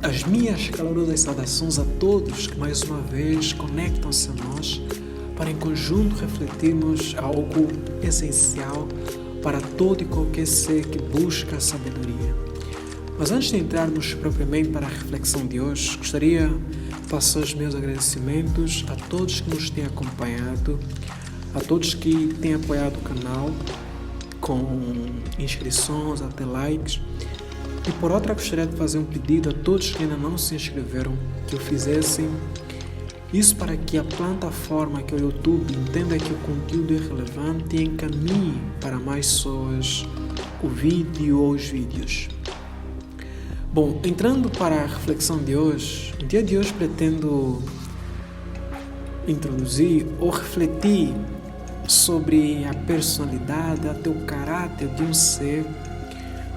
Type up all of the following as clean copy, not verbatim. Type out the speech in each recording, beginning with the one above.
As minhas calorosas saudações a todos que mais uma vez conectam-se a nós para em conjunto refletirmos algo essencial para todo e qualquer ser que busca a sabedoria. Mas antes de entrarmos propriamente para a reflexão de hoje, gostaria de passar os meus agradecimentos a todos que nos têm acompanhado, a todos que têm apoiado o canal com inscrições, até likes. E por outra, gostaria de fazer um pedido a todos que ainda não se inscreveram, que o fizessem. Isso para que a plataforma, que é o YouTube, entenda que o conteúdo é relevante e encaminhe para mais pessoas o vídeo ou os vídeos. Bom, entrando para a reflexão de hoje, no dia de hoje pretendo introduzir ou refletir sobre a personalidade, até o caráter de um ser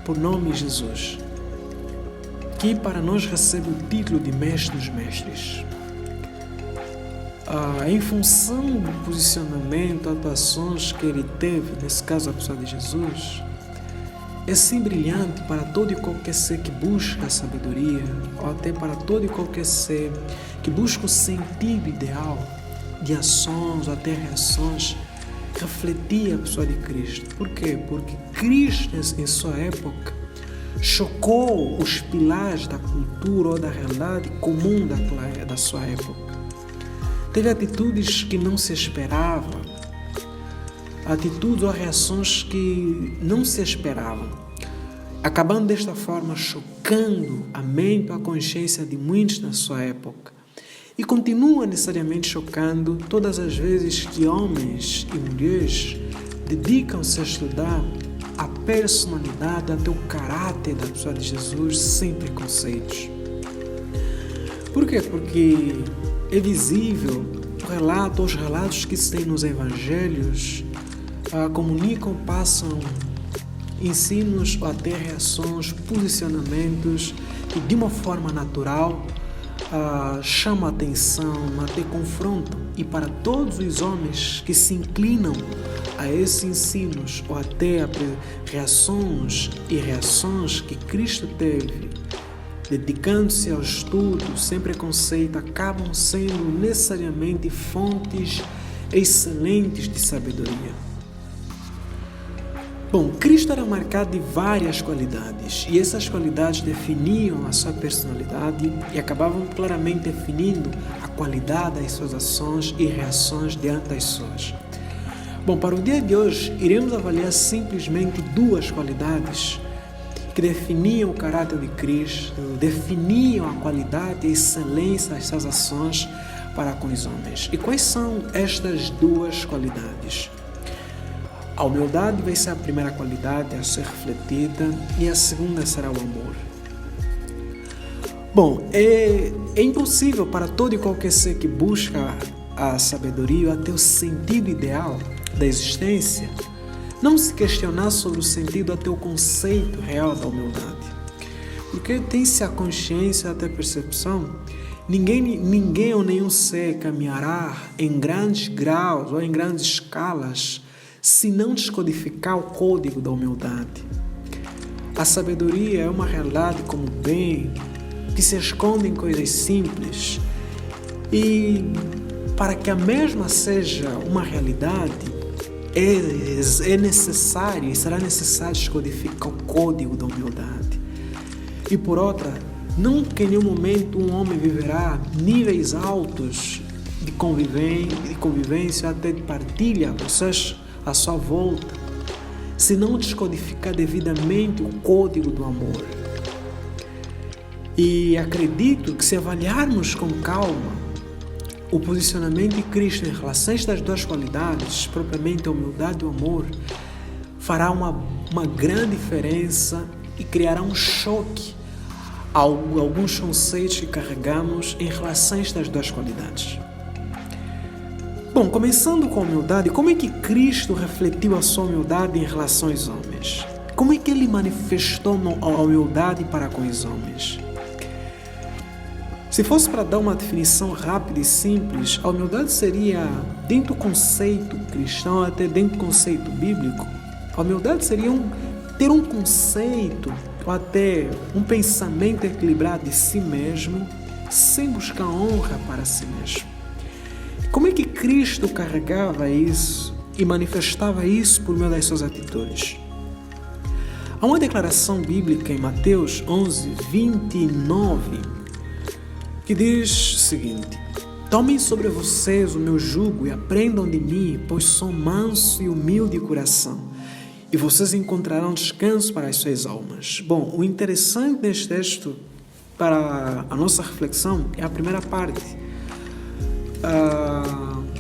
por nome Jesus, que para nós recebe o título de Mestre dos Mestres. Em função do posicionamento, atuações que ele teve, nesse caso a pessoa de Jesus, é sim brilhante para todo e qualquer ser que busca a sabedoria, ou até para todo e qualquer ser que busca o sentido ideal de ações ou até reações, refletir a pessoa de Cristo. Por quê? Porque Cristo, em sua época, chocou os pilares da cultura ou da realidade comum da sua época. Teve atitudes que não se esperava, atitudes ou reações que não se esperavam, acabando desta forma chocando a mente ou a consciência de muitos na sua época. E continua necessariamente chocando todas as vezes que homens e mulheres dedicam-se a estudar a personalidade, até o caráter da pessoa de Jesus sem preconceitos. Por quê? Porque é visível os relatos que se tem nos evangelhos comunicam, passam ensinos ou até reações, posicionamentos que de uma forma natural chamam a atenção, até confrontam, e para todos os homens que se inclinam a esses ensinos ou até a reações que Cristo teve, dedicando-se ao estudo sem preconceito, acabam sendo necessariamente fontes excelentes de sabedoria. Bom, Cristo era marcado de várias qualidades, e essas qualidades definiam a sua personalidade e acabavam claramente definindo a qualidade das suas ações e reações diante das pessoas. Bom, para o dia de hoje, iremos avaliar simplesmente duas qualidades que definiam o caráter de Cristo, definiam a qualidade e a excelência das suas ações para com os homens. E quais são estas duas qualidades? A humildade vai ser a primeira qualidade a ser refletida e a segunda será o amor. Bom, é impossível para todo e qualquer ser que busca a sabedoria, até o sentido ideal da existência, não se questionar sobre o sentido, até o conceito real da humildade. Porque tem-se a consciência, até a percepção, ninguém ou nenhum ser caminhará em grandes graus ou em grandes escalas se não descodificar o código da humildade. A sabedoria é uma realidade como bem que se esconde em coisas simples, e para que a mesma seja uma realidade é necessário e será necessário descodificar o código da humildade. E por outra, nunca em nenhum momento um homem viverá níveis altos de convivência, até de partilha, ou seja, à sua volta, se não descodificar devidamente o código do amor. E acredito que se avaliarmos com calma o posicionamento de Cristo em relação a estas duas qualidades, propriamente a humildade e o amor, fará uma grande diferença e criará um choque a alguns conceitos que carregamos em relação a estas duas qualidades. Bom, começando com a humildade, como é que Cristo refletiu a sua humildade em relação aos homens? Como é que ele manifestou a humildade para com os homens? Se fosse para dar uma definição rápida e simples, a humildade seria, dentro do conceito cristão, até dentro do conceito bíblico, a humildade seria ter um conceito ou até um pensamento equilibrado de si mesmo, sem buscar honra para si mesmo. Como é que Cristo carregava isso e manifestava isso por meio das suas atitudes? Há uma declaração bíblica em Mateus 11, 29, que diz o seguinte: tomem sobre vocês o meu jugo e aprendam de mim, pois sou manso e humilde de coração, e vocês encontrarão descanso para as suas almas. Bom, o interessante neste texto para a nossa reflexão é a primeira parte,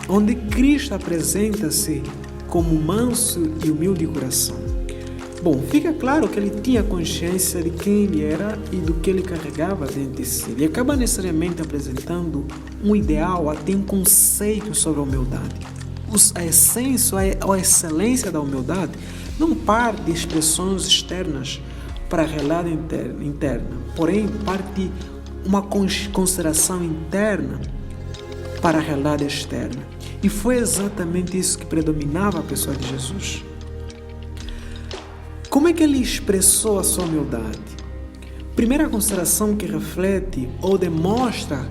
onde Cristo apresenta-se como manso e humilde de coração. Bom, fica claro que ele tinha consciência de quem ele era e do que ele carregava dentro de si. Ele acaba necessariamente apresentando um ideal, até um conceito sobre a humildade. A essência, a excelência da humildade não parte de expressões externas para a realidade interna, porém parte de uma consideração interna para a realidade externa. E foi exatamente isso que predominava a pessoa de Jesus. Como é que ele expressou a sua humildade? Primeira consideração que reflete ou demonstra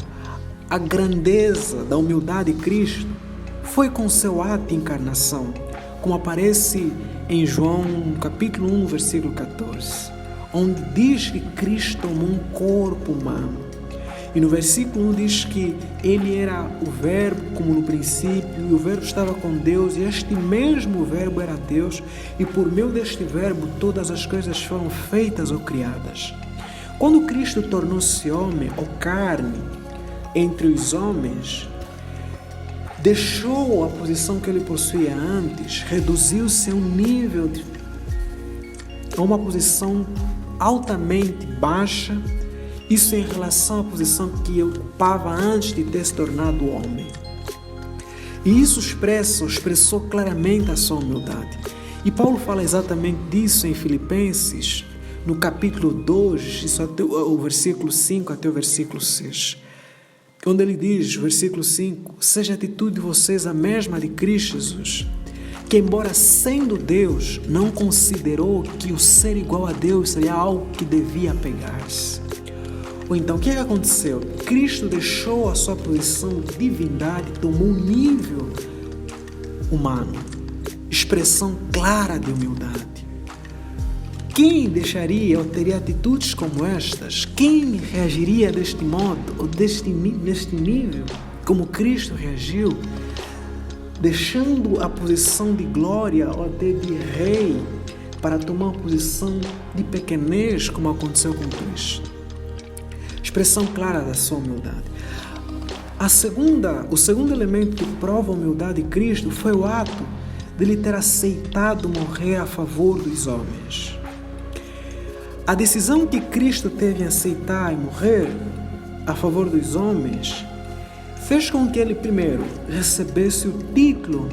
a grandeza da humildade de Cristo foi com seu ato de encarnação, como aparece em João capítulo 1, versículo 14, onde diz que Cristo tomou um corpo humano. E no versículo 1 diz que ele era o verbo como no princípio, e o verbo estava com Deus, e este mesmo verbo era Deus, e por meio deste verbo todas as coisas foram feitas ou criadas. Quando Cristo tornou-se homem ou carne entre os homens, deixou a posição que ele possuía antes, reduziu-se a um nível a uma posição altamente baixa, isso em relação à posição que ocupava antes de ter se tornado homem. E isso expressou claramente a sua humildade. E Paulo fala exatamente disso em Filipenses, no capítulo 2, isso até o versículo 5 até o versículo 6. Onde ele diz, versículo 5, seja a atitude de vocês a mesma de Cristo Jesus, que embora sendo Deus, não considerou que o ser igual a Deus seria algo que devia apegar-se. Ou então, o que aconteceu? Cristo deixou a sua posição de divindade, tomou um nível humano, expressão clara de humildade. Quem deixaria ou teria atitudes como estas? Quem reagiria deste modo ou neste nível, como Cristo reagiu, deixando a posição de glória ou até de rei para tomar uma posição de pequenez, como aconteceu com Cristo? Expressão clara da sua humildade. O segundo elemento que prova a humildade de Cristo foi o ato de ele ter aceitado morrer a favor dos homens. A decisão que Cristo teve em aceitar e morrer a favor dos homens fez com que ele primeiro recebesse o título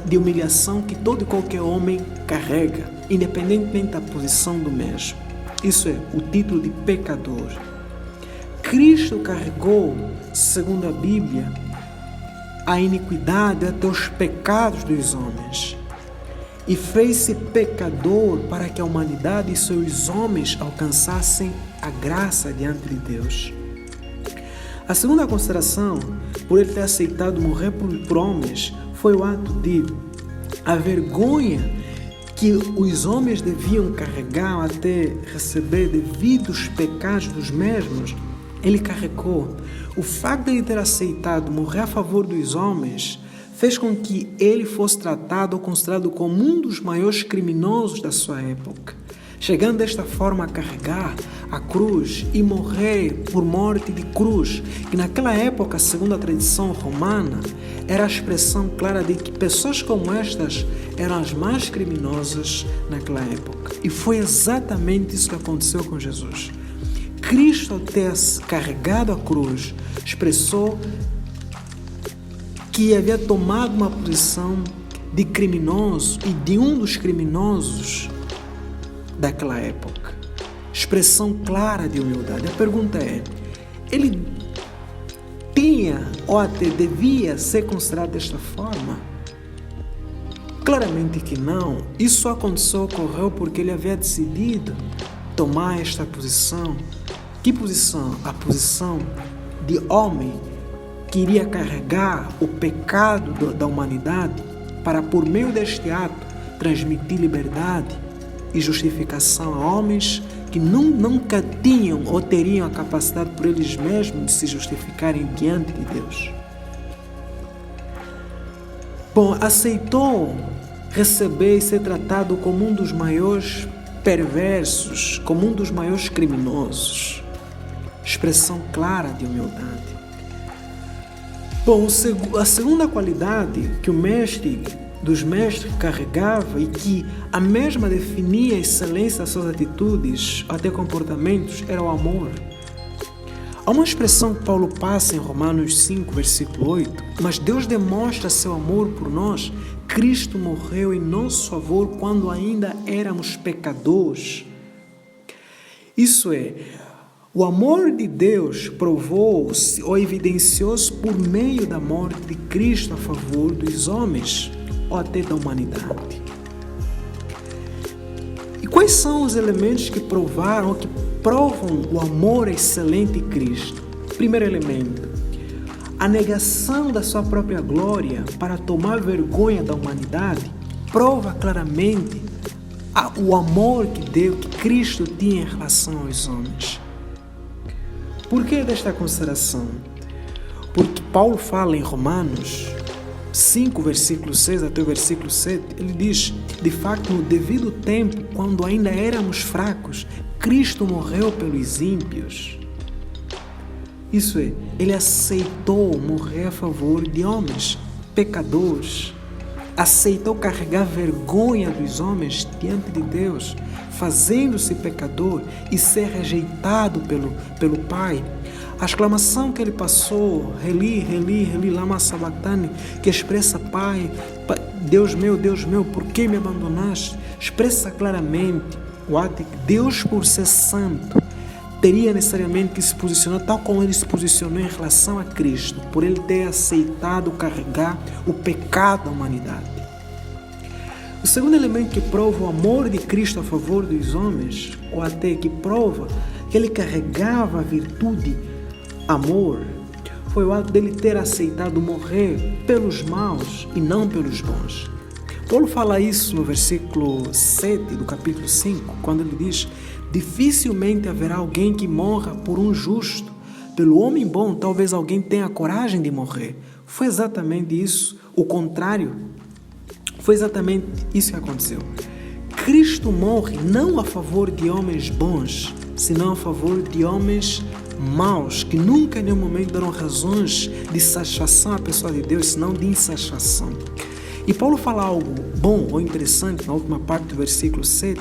de humilhação que todo e qualquer homem carrega, independentemente da posição do mesmo. Isso é, o título de pecador. Cristo carregou, segundo a Bíblia, a iniquidade até os pecados dos homens e fez-se pecador para que a humanidade e seus homens alcançassem a graça diante de Deus. A segunda consideração, por ele ter aceitado morrer por homens, foi o ato de a vergonha que os homens deviam carregar até receber devido aos pecados dos mesmos. Ele carregou. O facto de ele ter aceitado morrer a favor dos homens fez com que ele fosse tratado ou considerado como um dos maiores criminosos da sua época, chegando desta forma a carregar a cruz e morrer por morte de cruz, que naquela época, segundo a tradição romana, era a expressão clara de que pessoas como estas eram as mais criminosas naquela época. E foi exatamente isso que aconteceu com Jesus. Cristo, ao ter carregado a cruz, expressou que havia tomado uma posição de criminoso e de um dos criminosos daquela época. Expressão clara de humildade. A pergunta é, ele tinha ou até devia ser considerado desta forma? Claramente que não. Isso ocorreu porque ele havia decidido tomar esta posição. Que posição? A posição de homem que iria carregar o pecado da humanidade para, por meio deste ato, transmitir liberdade e justificação a homens que nunca tinham ou teriam a capacidade por eles mesmos de se justificarem diante de Deus. Bom, aceitou receber e ser tratado como um dos maiores perversos, como um dos maiores criminosos. Expressão clara de humildade. Bom, a segunda qualidade que o mestre dos mestres carregava e que a mesma definia a excelência das suas atitudes, até comportamentos, era o amor. Há uma expressão que Paulo passa em Romanos 5, versículo 8, mas Deus demonstra seu amor por nós. Cristo morreu em nosso favor quando ainda éramos pecadores. Isso é, o amor de Deus provou-se ou evidenciou-se por meio da morte de Cristo a favor dos homens ou até da humanidade. E quais são os elementos que provaram ou que provam o amor excelente de Cristo? Primeiro elemento, a negação da sua própria glória para tomar vergonha da humanidade prova claramente o amor que Cristo tinha em relação aos homens. Por que desta consideração? Porque Paulo fala em Romanos 5, versículo 6 até o versículo 7, ele diz, de facto, no devido tempo, quando ainda éramos fracos, Cristo morreu pelos ímpios. Isso é, ele aceitou morrer a favor de homens, pecadores. Aceitou carregar vergonha dos homens diante de Deus, fazendo-se pecador e ser rejeitado pelo Pai. A exclamação que ele passou, Eli, lama sabachthani, que expressa Pai, Deus meu, por que me abandonaste? Expressa claramente o ato que Deus, por ser santo, teria necessariamente que se posicionar tal como ele se posicionou em relação a Cristo, por ele ter aceitado carregar o pecado da humanidade. O segundo elemento que prova o amor de Cristo a favor dos homens, ou até que prova que ele carregava a virtude amor, foi o ato dele ter aceitado morrer pelos maus e não pelos bons. Paulo fala isso no versículo 7 do capítulo 5, quando ele diz: dificilmente haverá alguém que morra por um justo. Pelo homem bom, talvez alguém tenha a coragem de morrer. Foi exatamente isso, o contrário. Foi exatamente isso que aconteceu. Cristo morre não a favor de homens bons, senão a favor de homens maus, que nunca em nenhum momento deram razões de satisfação à pessoa de Deus, senão de insatisfação. E Paulo fala algo bom ou interessante na última parte do versículo 7.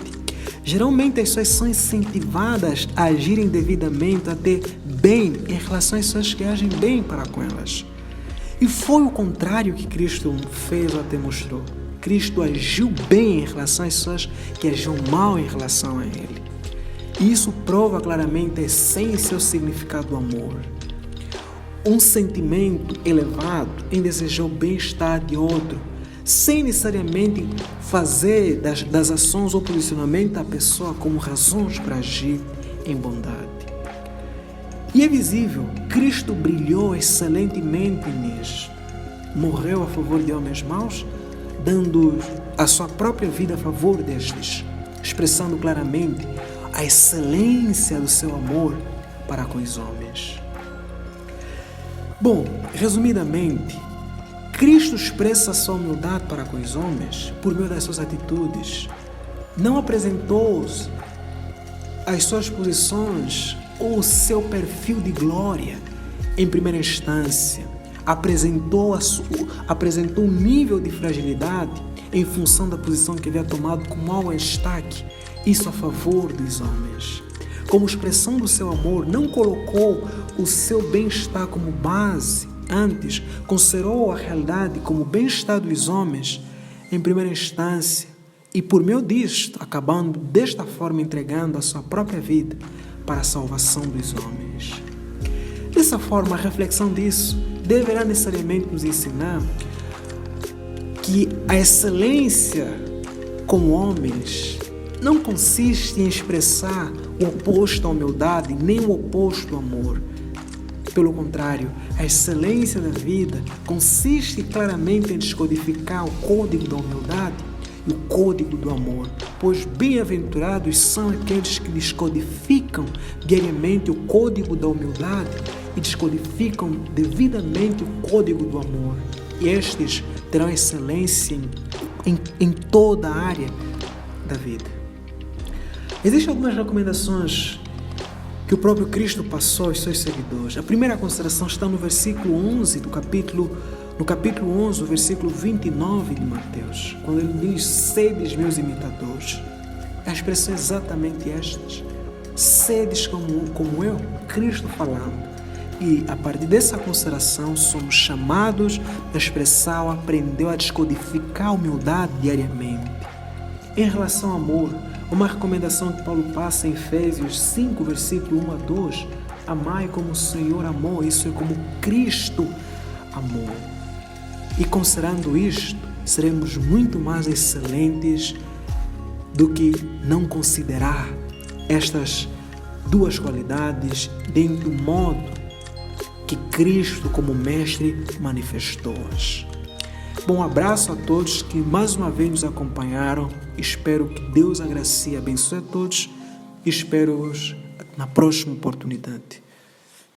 Geralmente as pessoas são incentivadas a agirem devidamente, a ter bem em relação às pessoas que agem bem para com elas. E foi o contrário que Cristo fez ou até mostrou. Cristo agiu bem em relação às pessoas que agiam mal em relação a Ele. E isso prova claramente a essência e o significado do amor. Um sentimento elevado em desejar o bem-estar de outro, sem necessariamente fazer das ações ou posicionamento da pessoa como razões para agir em bondade. E é visível, Cristo brilhou excelentemente nisso. Morreu a favor de homens maus, dando a sua própria vida a favor destes, expressando claramente a excelência do seu amor para com os homens. Bom, resumidamente, Cristo expressa sua humildade para com os homens por meio das suas atitudes. Não apresentou as suas posições ou o seu perfil de glória em primeira instância. Apresentou um nível de fragilidade em função da posição que havia tomado com mau destaque, isso a favor dos homens. Como expressão do seu amor, não colocou o seu bem-estar como base, antes considerou a realidade como bem-estar dos homens em primeira instância e por meio disto, acabando desta forma entregando a sua própria vida para a salvação dos homens. Dessa forma, a reflexão disso deverá necessariamente nos ensinar que a excelência como homens não consiste em expressar o oposto à humildade, nem o oposto ao amor. Pelo contrário, a excelência da vida consiste claramente em descodificar o código da humildade e o código do amor, pois bem-aventurados são aqueles que descodificam diariamente o código da humildade e descodificam devidamente o código do amor. E estes terão excelência em toda a área da vida. Existem algumas recomendações que o próprio Cristo passou aos seus seguidores. A primeira consideração está no versículo 11 no capítulo 11, o versículo 29 de Mateus, quando ele diz: sedes meus imitadores. A expressão é exatamente estas: sedes como eu, Cristo falando. E a partir dessa consideração somos chamados a expressar ou aprender a descodificar a humildade diariamente. Em relação ao amor, uma recomendação que Paulo passa em Efésios 5, versículo 1 a 2, amai como o Senhor amou, isso é como Cristo amou. E considerando isto, seremos muito mais excelentes do que não considerar estas duas qualidades dentro do modo que Cristo, como Mestre, manifestou-as. Bom abraço a todos que mais uma vez nos acompanharam. Espero que Deus agracie e abençoe a todos. Espero-os na próxima oportunidade.